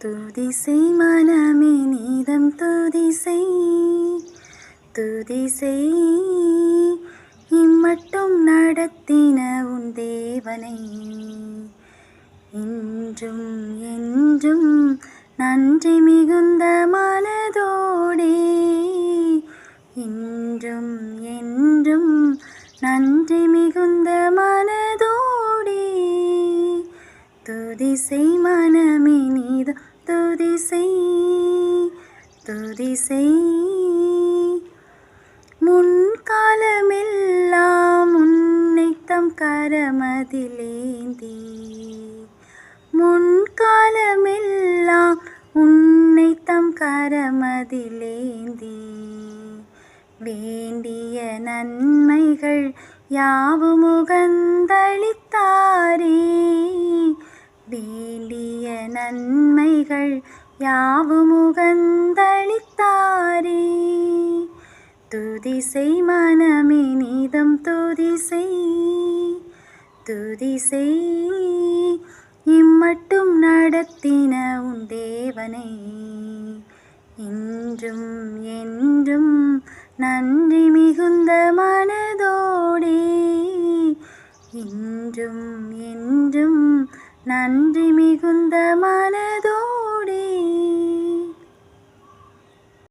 துதிசை மனமே நீதம் துதிசை துதிசை இம்மட்டும் நடத்தின உன் தேவனை இன்றும் என்றும் நன்றி மிகுந்த மனதோடே இன்றும் என்றும் நன்றி மிகுந்த மனதோடே துதிசை மனமே நீதம் துதிசை துதிசை முன்காலமெல்லாம் உன்னை தம் கரமதிலேந்தி முன்காலமெல்லாம் உன்னை தம் கரமதிலேந்தி வேண்டிய நன்மைகள் யாவும் உகந்தளித்தாரே வேண்டிய நன்மைகள் யாவும் உகந்தளித்தாரே துதிசை மனமே நீதம் துதிசை துதிசை இம்மட்டும் நடத்தின உன் தேவனை இன்றும் என்றும் நன்றி மிகுந்த மனதோடே இன்றும் என்றும் நன்றி மிகுந்த மன